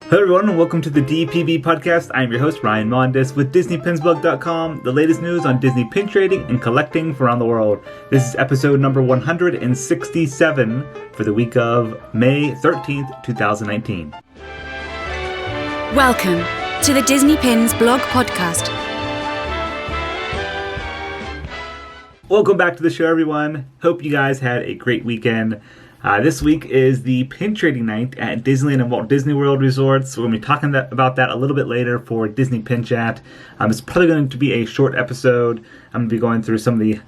Hello everyone and welcome to the DPB podcast. I am your host Ryan Mondes with DisneyPinsBlog.com, the latest news on Disney pin trading and collecting from around the world. This is episode number 167 for the week of May 13th, 2019. Welcome to the Disney Pins Blog Podcast. Welcome back to the show everyone. Hope you guys had a great weekend. This week is the pin trading night at Disneyland and Walt Disney World resorts. We're going to be talking about that a little bit later for Disney Pin Chat. It's probably going to be a short episode. I'm going to be going through some of the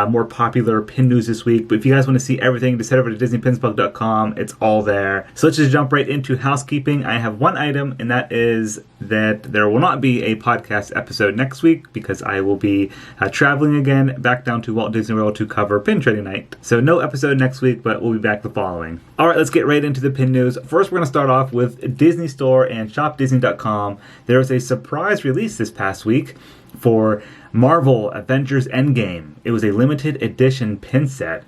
more popular pin news this week. But if you guys want to see everything, just head over to DisneyPinsBlog.com. It's all there. So let's just jump right into housekeeping. I have one item, and that is that there will not be a podcast episode next week because I will be traveling again back down to Walt Disney World to cover pin trading night. So no episode next week, but we'll be back the following. All right, let's get right into the pin news. First, we're going to start off with Disney Store and shopDisney.com. There was a surprise release this past week for Marvel Avengers Endgame. It was a limited edition pin set.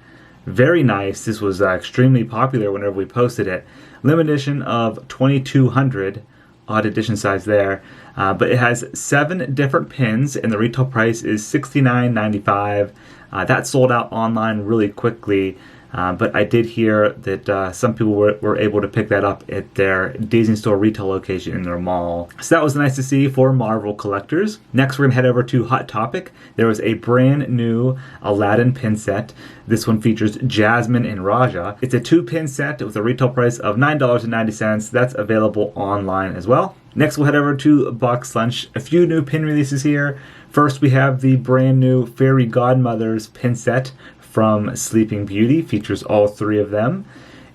Very nice. This was extremely popular whenever we posted it. Limited edition of 2,200, odd edition size there. But it has 7 different pins, and the retail price is $69.95. That sold out online really quickly. But I did hear that some people were able to pick that up at their Disney Store retail location in their mall. So that was nice to see for Marvel collectors. Next, we're going to head over to Hot Topic. There was a brand new Aladdin pin set. This one features Jasmine and Raja. It's a 2-pin set with a retail price of $9.90. That's available online as well. Next, we'll head over to Box Lunch. A few new pin releases here. First, we have the brand new Fairy Godmothers pin set from Sleeping Beauty. Features all 3 of them,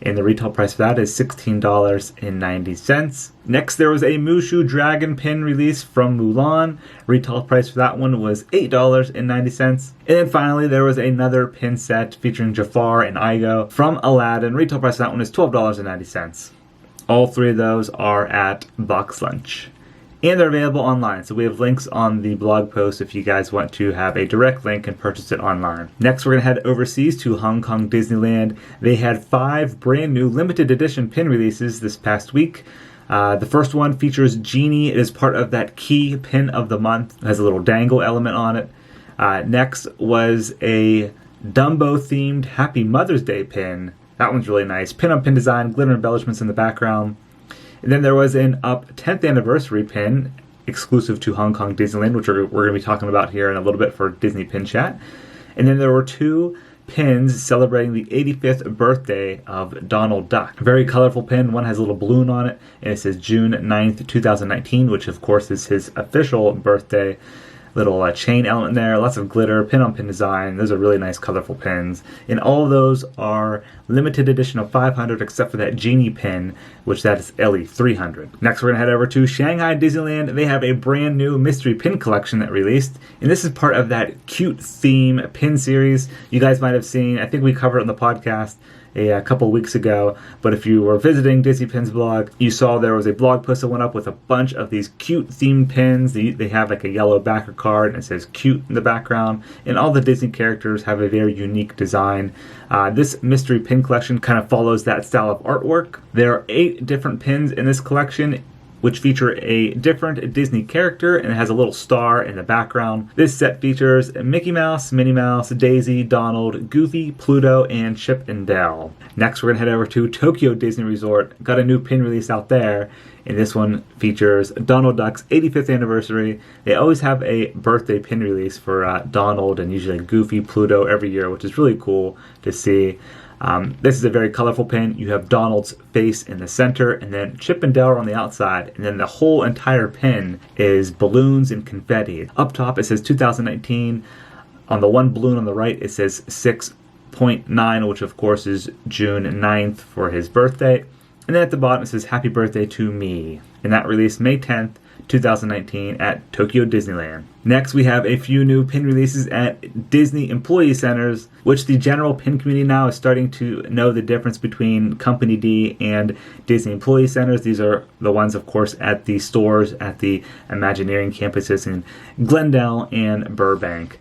and the retail price for that is $16.90. Next, there was a Mushu Dragon pin release from Mulan. Retail price for that one was $8.90. And then finally, there was another pin set featuring Jafar and Igo from Aladdin. Retail price for that one is $12.90. All 3 of those are at Box Lunch. And they're available online, so we have links on the blog post if you guys want to have a direct link and purchase it online. Next, we're going to head overseas to Hong Kong Disneyland. They had 5 brand new limited edition pin releases this past week. The first one features Genie. It is part of that key pin of the month. It has a little dangle element on it. Next was a Dumbo-themed Happy Mother's Day pin. That one's really nice. Pin-on-pin design, glitter embellishments in the background. And then there was an Up 10th anniversary pin exclusive to Hong Kong Disneyland, which we're going to be talking about here in a little bit for Disney Pin Chat. And then there were 2 pins celebrating the 85th birthday of Donald Duck. A very colorful pin. One has a little balloon on it, and it says June 9th, 2019, which of course is his official birthday. Little chain element there, lots of glitter, pin-on-pin design. Those are really nice, colorful pins. And all of those are limited edition of 500, except for that Genie pin, which that is LE 300. Next, we're going to head over to Shanghai Disneyland. They have a brand new mystery pin collection that released. And this is part of that cute theme pin series you guys might have seen. I think we covered it on the podcast a couple of weeks ago, but if you were visiting Disney Pins blog, you saw there was a blog post that went up with a bunch of these cute themed pins. They have like a yellow backer card and it says cute in the background, and all the Disney characters have a very unique design. This mystery pin collection kind of follows that style of artwork. There are 8 different pins in this collection, which feature a different Disney character, and it has a little star in the background. This set features Mickey Mouse, Minnie Mouse, Daisy, Donald, Goofy, Pluto, and Chip and Dale. Next, we're going to head over to Tokyo Disney Resort. Got a new pin release out there, and this one features Donald Duck's 85th anniversary. They always have a birthday pin release for Donald and usually Goofy, Pluto every year, which is really cool to see. This is a very colorful pin. You have Donald's face in the center, and then Chip and Dale are on the outside, and then the whole entire pin is balloons and confetti. Up top it says 2019. On the one balloon on the right it says 6.9, which of course is June 9th for his birthday. And then at the bottom it says Happy Birthday to Me. And that released May 10th, 2019 at Tokyo Disneyland. Next, we have a few new pin releases at Disney Employee Centers, which the general pin community now is starting to know the difference between Company D and Disney Employee Centers. These are the ones, of course, at the stores at the Imagineering campuses in Glendale and Burbank.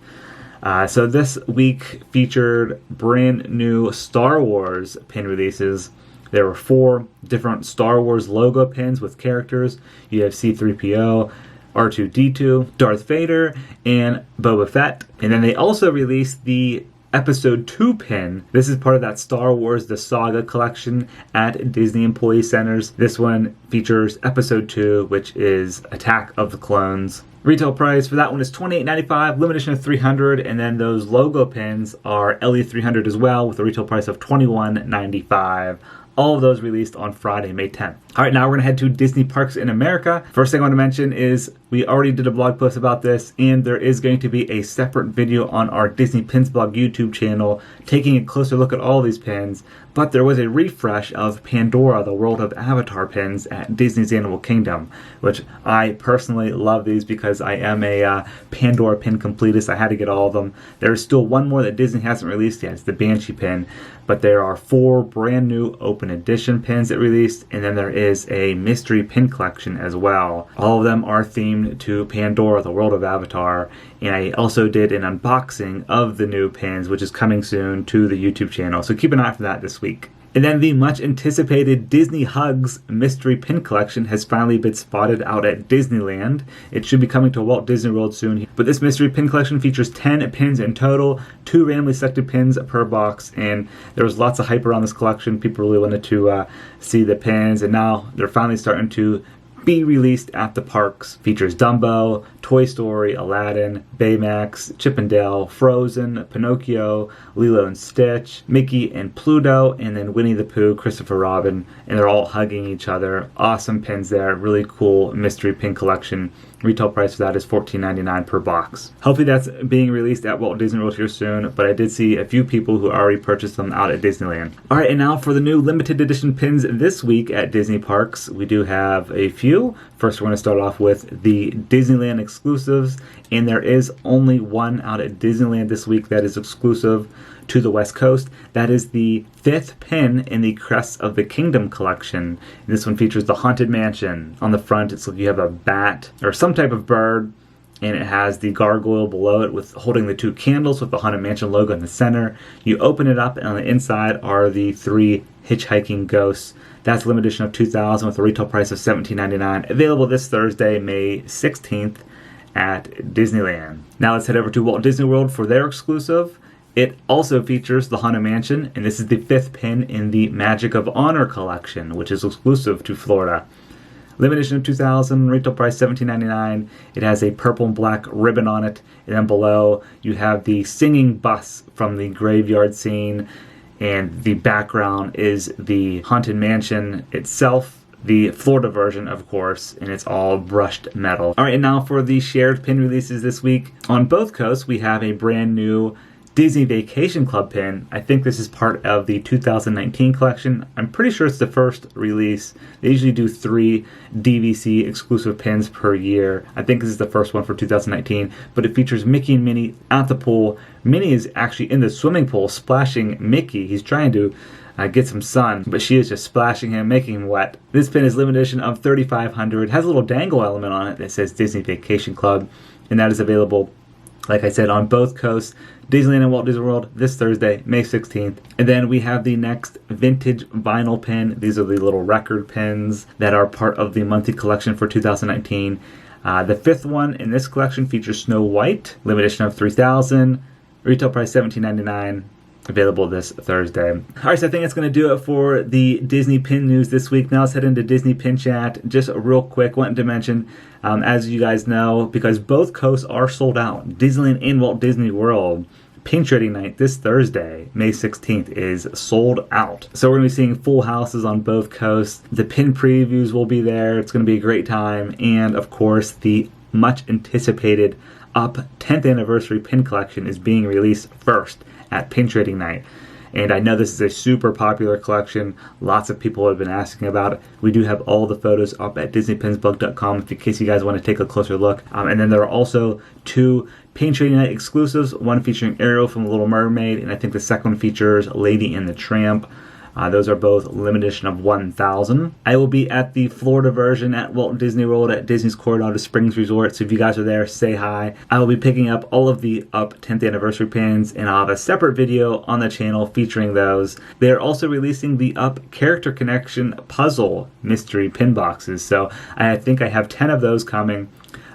So this week featured brand new Star Wars pin releases. There were 4 different Star Wars logo pins with characters. You have C-3PO, R2-D2, Darth Vader, and Boba Fett. And then they also released the Episode 2 pin. This is part of that Star Wars The Saga collection at Disney Employee Centers. This one features Episode 2, which is Attack of the Clones. Retail price for that one is $28.95, limited edition of 300, and then those logo pins are LE300 as well, with a retail price of $21.95. All of those released on Friday, May 10th. All right, now we're going to head to Disney Parks in America. First thing I want to mention is we already did a blog post about this, and there is going to be a separate video on our Disney Pins blog YouTube channel taking a closer look at all these pins. But there was a refresh of Pandora, the World of Avatar pins at Disney's Animal Kingdom, which I personally love these because I am a Pandora pin completist. I had to get all of them. There's still one more that Disney hasn't released yet. It's the Banshee pin. But there are 4 brand new open edition pins that released, and then there is a mystery pin collection as well. All of them are themed to Pandora, the World of Avatar, and I also did an unboxing of the new pins, which is coming soon to the YouTube channel, so keep an eye for that this week. And then the much anticipated Disney Hugs mystery pin collection has finally been spotted out at Disneyland. It should be coming to Walt Disney World soon. But this mystery pin collection features 10 pins in total, 2 randomly selected pins per box, and there was lots of hype around this collection. People really wanted to see the pins, and now they're finally starting to be released at the parks. Features Dumbo, Toy Story, Aladdin, Baymax, Chip and Dale, Frozen, Pinocchio, Lilo and Stitch, Mickey and Pluto, and then Winnie the Pooh, Christopher Robin, and they're all hugging each other. Awesome pins there. Really cool mystery pin collection. Retail price for that is $14.99 per box. Hopefully that's being released at Walt Disney World here soon, but I did see a few people who already purchased them out at Disneyland. Alright, and now for the new limited edition pins this week at Disney Parks. We do have a few. First, we're going to start off with the Disneyland Exclusives, and there is only one out at Disneyland this week that is exclusive to the West Coast. That is the 5th pin in the Crests of the Kingdom collection. And this one features the Haunted Mansion. On the front, it's like you have a bat or some type of bird, and it has the gargoyle below it with holding the 2 candles with the Haunted Mansion logo in the center. You open it up, and on the inside are the 3 hitchhiking ghosts. That's a limited edition of 2,000 with a retail price of $17.99. Available this Thursday, May 16th at Disneyland. Now let's head over to Walt Disney World for their exclusive. It also features the Haunted Mansion, and this is the 5th pin in the Magic of Honor collection, which is exclusive to Florida. Limited edition of 2,000, retail price $17.99. It has a purple and black ribbon on it, and then below you have the singing bus from the graveyard scene, and the background is the Haunted Mansion itself, the Florida version, of course, and it's all brushed metal. All right, and now for the shared pin releases this week. On both coasts, we have a brand new Disney Vacation Club pin. I think this is part of the 2019 collection. I'm pretty sure it's the first release. They usually do 3 DVC exclusive pins per year. I think this is the first one for 2019, but it features Mickey and Minnie at the pool. Minnie is actually in the swimming pool splashing Mickey. He's trying to get some sun, but she is just splashing him, making him wet. This pin is limited edition of 3,500. Has a little dangle element on it that says Disney Vacation Club, and that is available, like I said, on both coasts, Disneyland and Walt Disney World, this Thursday, May 16th. And then we have the next vintage vinyl pin. These are the little record pins that are part of the monthly collection for 2019. The 5th one in this collection features Snow White, limited edition of 3,000, retail price $17.99. Available this Thursday. All right, so I think that's going to do it for the Disney Pin news this week. Now let's head into Disney Pin Chat. Just real quick, wanted to mention, as you guys know, because both coasts are sold out, Disneyland and Walt Disney World, Pin Trading Night this Thursday, May 16th, is sold out. So we're going to be seeing full houses on both coasts. The pin previews will be there. It's going to be a great time. And, of course, the much anticipated Up 10th Anniversary Pin Collection is being released first at Pin Trading Night. And I know this is a super popular collection. Lots of people have been asking about it. We do have all the photos up at DisneyPinsBlog.com in case you guys want to take a closer look. And then there are also 2 Pin Trading Night exclusives, one featuring Ariel from The Little Mermaid, and I think the second one features Lady and the Tramp. Those are both limited edition of 1,000. I will be at the Florida version at Walt Disney World at Disney's Coronado Springs Resort, so if you guys are there, say hi. I will be picking up all of the Up 10th anniversary pins, and I'll have a separate video on the channel featuring those. They're also releasing the Up Character Connection Puzzle mystery pin boxes, so I think I have 10 of those coming.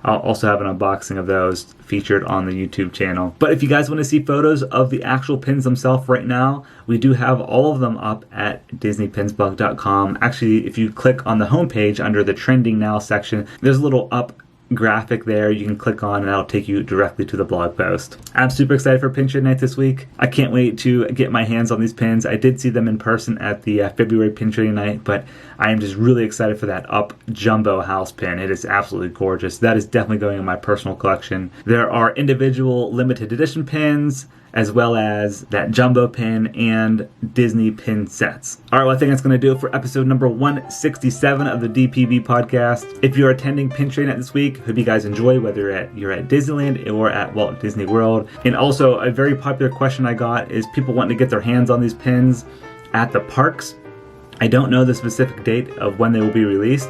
I'll also have an unboxing of those featured on the YouTube channel. But if you guys want to see photos of the actual pins themselves right now, we do have all of them up at DisneyPinsBlog.com. Actually, if you click on the homepage under the Trending Now section, there's a little Up graphic there you can click on, and that'll take you directly to the blog post. I'm super excited for Pin Trade Night this week. I can't wait to get my hands on these pins. I did see them in person at the February Pin Trading Night, but I am just really excited for that Up Jumbo House pin. It is absolutely gorgeous. That is definitely going in my personal collection. There are individual limited edition pins, as well as that jumbo pin and Disney pin sets. All right, well, I think that's going to do it for episode number 167 of the DPB podcast. If you're attending Pin Trade Night this week, hope you guys enjoy, whether you're at Disneyland or at Walt Disney World. And also, a very popular question I got is people wanting to get their hands on these pins at the parks. I don't know the specific date of when they will be released.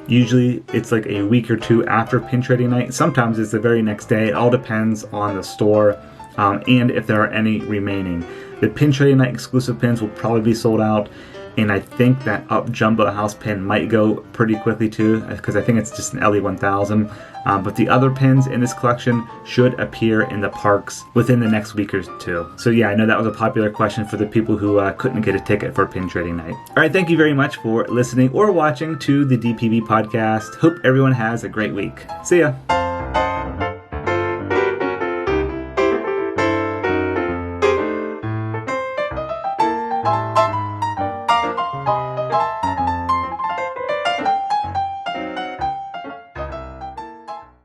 Usually it's like a week or two after Pin Trading Night. Sometimes it's the very next day. It all depends on the store. And if there are any remaining. The Pin Trading Night exclusive pins will probably be sold out, and I think that Up Jumbo House pin might go pretty quickly too, because I think it's just an LE 1000. But the other pins in this collection should appear in the parks within the next week or two. So yeah, I know that was a popular question for the people who couldn't get a ticket for Pin Trading Night. All right, thank you very much for listening or watching to the DPB podcast. Hope everyone has a great week. See ya.